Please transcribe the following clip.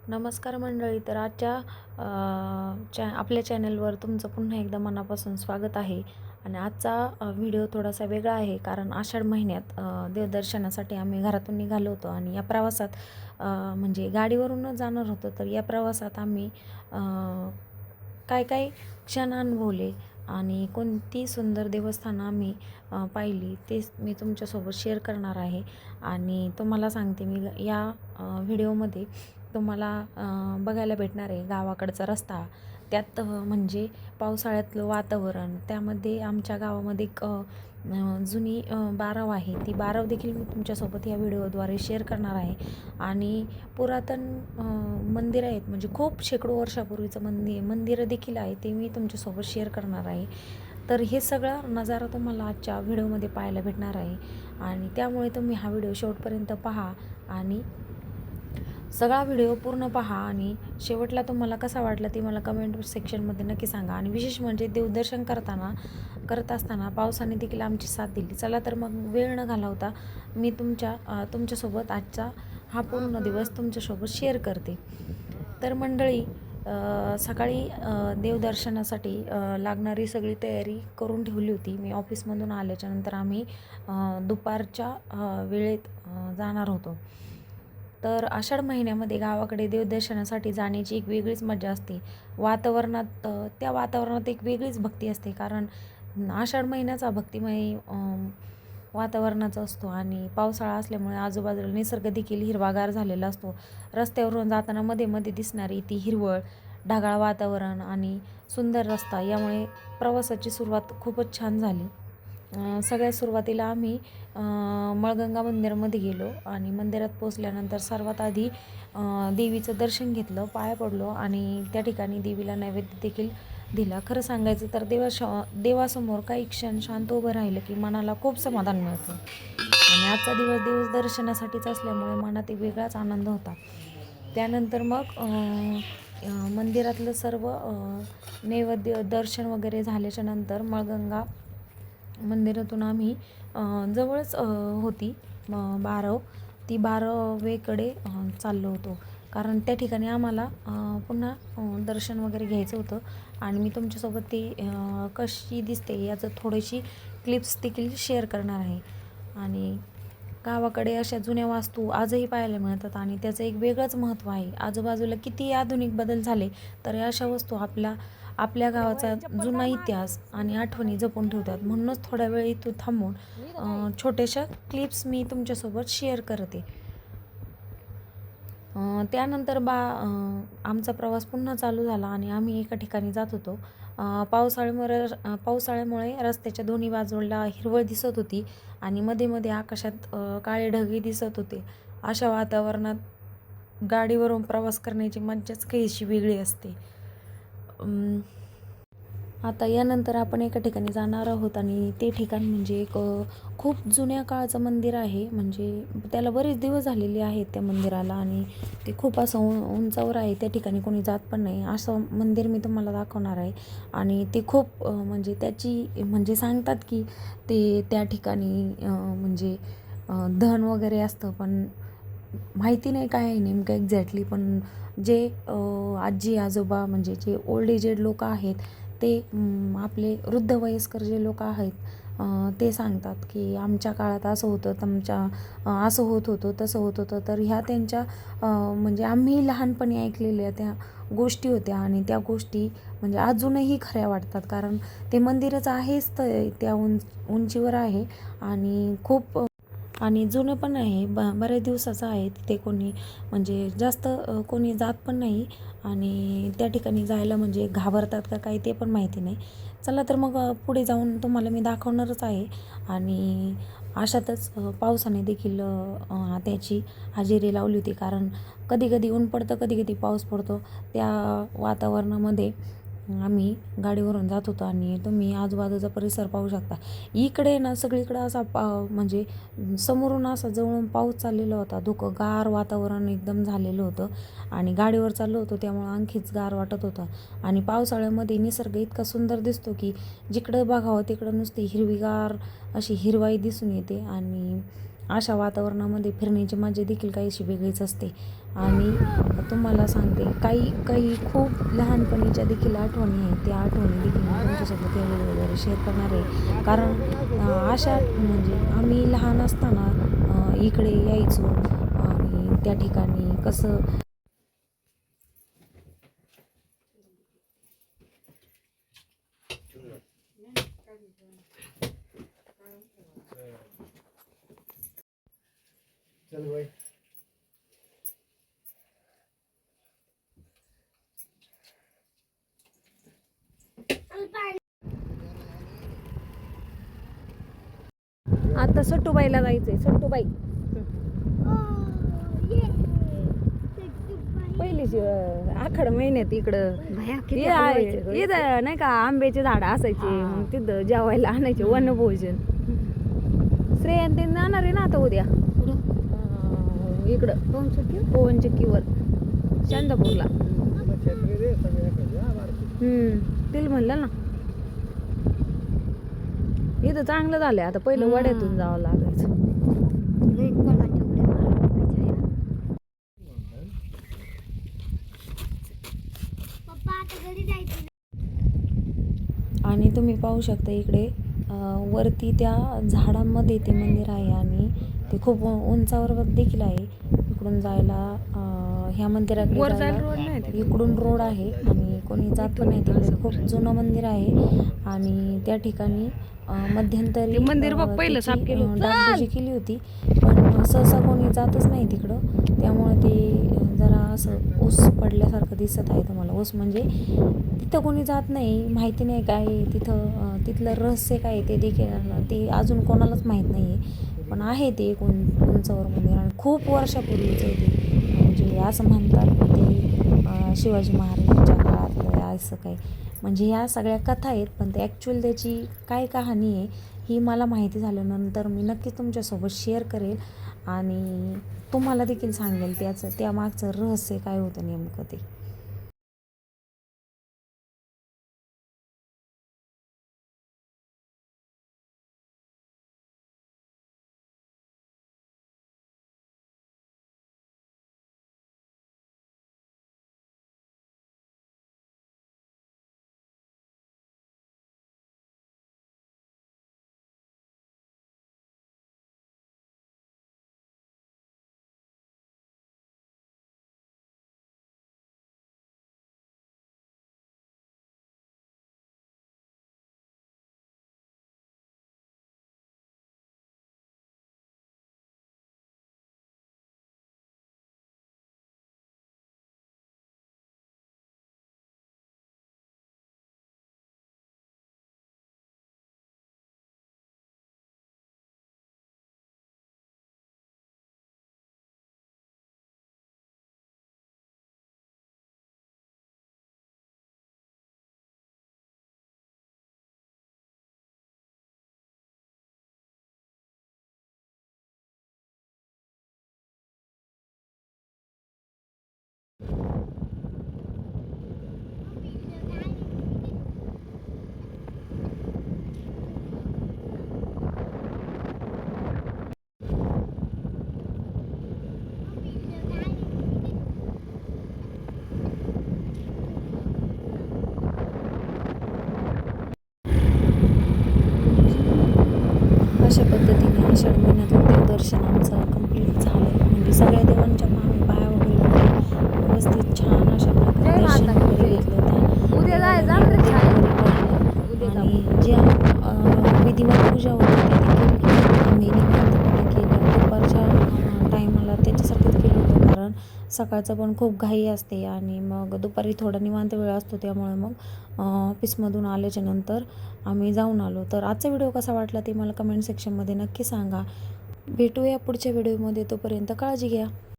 नमस्कार मंडळी. तर आजच्या आपल्या चॅनलवर तुमचं पुन्हा एकदा मनापासून स्वागत आहे. आणि आजचा व्हिडिओ थोडासा वेगळा आहे, कारण आषाढ महिन्यात देवदर्शनासाठी आम्ही घरातून निघालो होतो. आणि या प्रवासात म्हणजे गाडीवरूनच जाणार होतो. तर या प्रवासात आम्ही काय काय क्षण अनुभवले आणि कोणती सुंदर देवस्थानं आम्ही पाहिली, तेच मी तुमच्यासोबत शेअर करणार आहे. आणि तुम्हाला सांगते, मी या व्हिडिओमध्ये तुम्हाला बघायला भेटणार आहे गावाकडचा रस्ता, त्यात म्हणजे पावसाळ्यातलं वातावरण, त्यामध्ये आमच्या गावामध्ये एक जुनी बारव आहे. ती बारव देखील मी तुमच्यासोबत या व्हिडिओद्वारे शेअर करणार आहे. आणि पुरातन मंदिर आहेत, म्हणजे खूप शेकडो वर्षापूर्वीचं मंदिरं देखील आहे, ते मी तुमच्यासोबत शेअर करणार आहे. तर हे सगळं नजारा तुम्हाला आजच्या व्हिडिओमध्ये पाहायला भेटणार आहे. आणि त्यामुळे तुम्ही हा व्हिडिओ शेवटपर्यंत पहा आणि सगळा व्हिडिओ पूर्ण पहा. आणि शेवटला तुम्हाला कसा वाटला ते मला कमेंट सेक्शनमध्ये नक्की सांगा. आणि विशेष म्हणजे देवदर्शन करत असताना पावसाने देखील आमची साथ दिली. चला तर मग वेळ न घालवता मी तुमच्यासोबत आजचा हा पूर्ण दिवस तुमच्यासोबत शेअर करते. तर मंडळी, सकाळी देवदर्शनासाठी लागणारी सगळी तयारी करून ठेवली होती. मी ऑफिसमधून आल्याच्यानंतर आम्ही दुपारच्या वेळेत जाणार होतो. तर आषाढ महिन्यामध्ये गावाकडे देवदर्शनासाठी जाण्याची एक वेगळीच मजा असते. त्या वातावरणात एक वेगळीच भक्ती असते, कारण आषाढ महिन्याचा भक्तिमय वातावरणाचा असतो. आणि पावसाळा असल्यामुळे आजूबाजूला निसर्ग देखील हिरवागार झालेला असतो. रस्त्यावरून जाताना मध्ये मध्ये दिसणारी ती हिरवळ, ढगाळ वातावरण आणि सुंदर रस्ता, यामुळे प्रवासाची सुरुवात खूपच छान झाली. सगळ्यात सुरुवातीला आम्ही मळगंगा मंदिरामध्ये गेलो. आणि मंदिरात पोचल्यानंतर सर्वात आधी देवीचं दर्शन घेतलं, पाया पडलो आणि त्या ठिकाणी देवीला नैवेद्य देखील दिला. खरं सांगायचं तर देवासमोर काही क्षण शांत उभं राहिलं की मनाला खूप समाधान मिळतं. आणि आजचा दिवस देवदर्शनासाठीच असल्यामुळे मनात एक वेगळाच आनंद होता. त्यानंतर मग मंदिरातलं सर्व नैवेद्य दर्शन वगैरे झाल्याच्या नंतर मळगंगा मंदिरातून आम्ही जवळच होती बारव, ती बारवेकडे चाललो होतो, कारण त्या ठिकाणी आम्हाला पुन्हा दर्शन वगैरे घ्यायचं होतं. आणि मी तुमच्यासोबत ती कशी दिसते याचं थोडीशी क्लिप्स देखील शेअर करणार आहे. आणि गावाकडे अशा जुन्या वास्तू आजही पाहायला मिळतात आणि त्याचं एक वेगळंच महत्त्व आहे. आजूबाजूला किती आधुनिक बदल झाले तर अशा वस्तू आपल्या गावाचा जुना इतिहास आणि आठवणी जपून ठेवतात. म्हणूनच थोड्या वेळ इथं थांबून छोट्याशा क्लिप्स मी तुमच्यासोबत शेअर करते. त्यानंतर आमचा प्रवास पुन्हा चालू झाला आणि आम्ही एका ठिकाणी जात होतो. पावसाळ्यामुळे रस्त्याच्या दोन्ही बाजूला हिरवळ दिसत होती आणि मध्ये मध्ये आकाशात काळे ढगही दिसत होते. अशा वातावरणात गाडीवरून प्रवास करण्याची मज्जाच काहीशी वेगळी असते. आता यानंतर आपण एका ठिकाणी जाणार आहोत आणि ते ठिकाण म्हणजे एक खूप जुन्या काळचं मंदिर आहे. म्हणजे त्याला बरेच दिवस झालेले आहेत त्या मंदिराला, आणि ते खूप असं उंचावर आहे. त्या ठिकाणी कोणी जात पण नाही, असं मंदिर मी तुम्हाला दाखवणार आहे. आणि ते खूप म्हणजे त्याची म्हणजे सांगतात की ते त्या ठिकाणी म्हणजे धन वगैरे असतं, पण माहिती नाही काय आहे नेमकं एक्झॅक्टली. पण जे आजी आजोबा म्हणजे जे ओल्ड एजेड लोक आहेत, ते आपले वृद्ध वयस्कर जे लोक आहेत, ते सांगतात की आमच्या काळात असं होतं, असं होत होतं, तसं होत होतं. तर ह्या त्यांच्या म्हणजे आम्ही लहानपणी ऐकलेल्या त्या गोष्टी होत्या आणि त्या गोष्टी म्हणजे अजूनही खऱ्या वाटतात, कारण ते मंदिरच आहेच तर त्या उंचीवर आहे आणि खूप आणि जुनं पण आहे. बऱ्याच दिवसाचं आहे. तिथे कोणी म्हणजे जास्त कोणी जात पण नाही आणि त्या ठिकाणी जायला म्हणजे घाबरतात का काही ते पण माहिती नाही. चला तर मग पुढे जाऊन तुम्हाला मी दाखवणारच आहे. आणि अशातच पावसाने देखील त्याची हजेरी लावली होती, कारण कधी कधी ऊन पडतं, कधी कधी पाऊस पडतो. त्या वातावरणामध्ये आम्ही गाडीवरून जात होतो आणि तुम्ही आजूबाजूचा परिसर पाहू शकता. इकडे ना सगळीकडं असा म्हणजे समोरून असा जवळून पाऊस चाललेला होता. गार वातावरण एकदम झालेलं होतं आणि गाडीवर चाललो होतो त्यामुळं आणखीच गार वाटत होतं. आणि पावसाळ्यामध्ये निसर्ग इतका सुंदर दिसतो की जिकडं बघावं तिकडं नुसती हिरवीगार अशी हिरवाई दिसून येते. आणि अशा वातावरणामध्ये फिरण्याची मजा देखील काहीशी वेगळीच असते. आणि तुम्हाला सांगते काही खूप लहानपणीच्या देखील आठवणी आहेत. त्या आठवणी देखील मी तुमच्यासोबत या व्हिडिओद्वारे शेअर करणार आहे. कारण अशा म्हणजे आम्ही लहान असताना इकडे यायचो आणि त्या ठिकाणी कसं चल भाई आता सट्टूबाईला जायचंय. सट्टूबाई पहिलीच आखाड महिन्यात इकडं इथं नाही का आंब्याचे झाड असायचे. मग तिथं जेवायला आणायचे वनभोजन. श्रेयन ते जाणार आहे ना आता उद्या इकडं पवन चक्कीवर चंद्रपूरला. तिला म्हणलं ना इथं चांगलं झालंय आता. पहिलं वड्यातून जावं लागायचं. आणि तुम्ही पाहू शकता इकडे वरती त्या झाडांमध्ये ते मंदिर आहे आणि ते खूप उंचावर देखील आहे. इकडून जायला ह्या मंदिराकडे इकडून रोड आहे आणि कोणी जात पण नाही. तिकडे खूप जुनं मंदिर आहे आणि त्या ठिकाणी मध्यंतरी मंदिर डागडुजी केली होती, पण सहसा कोणी जातच नाही तिकडं. त्यामुळे ते जरा असं ऊस पडल्यासारखं दिसत आहे तुम्हाला. ऊस म्हणजे तिथं कोणी जात नाही. माहिती नाही काय तिथं तिथलं रहस्य काय ते देखील ते अजून कोणालाच माहीत नाही आहे. पण आहे ते एक उंचावर मंदिर आणि खूप वर्षापूर्वीचं आहे ते. म्हणजे असं म्हणतात ते शिवाजी महाराजांच्या काळातलं असं काही. म्हणजे ह्या सगळ्या कथा आहेत, पण ते ॲक्च्युअल त्याची काय कहाणी आहे ही मला माहिती झाल्यानंतर मी नक्कीच तुमच्यासोबत शेअर करेल आणि तुम्हाला देखील सांगेल त्यामागचं रहस्य काय होतं नेमकं ते. अशा पद्धतीने आषाढ महिन्यातलं देवदर्शन आमचं कंप्लीट झालं. म्हणजे सगळ्या देवांच्या आम्ही पाया वगैरे पडले. व्यवस्थित छान अशा प्रकारे दर्शन वगैरे घेतलं होतं. आणि ज्या विधिवत पूजा होती त्या देखील आम्ही निवांतपणे केल्या. दुपारच्या टायमाला त्याच्यासाठीच केलं होतं, कारण सकाळचं पण खूप घाई असते आणि मग दुपारी थोडा निवांत वेळ असतो. त्यामुळे मग ऑफिसमधून आल्याच्या नंतर आम्ही जाऊन आलो. तर आजचा व्हिडिओ कसा वाटला ते मला कमेंट सेक्शनमध्ये नक्की सांगा. भेटूया पुढच्या व्हिडिओमध्ये. तोपर्यंत काळजी घ्या.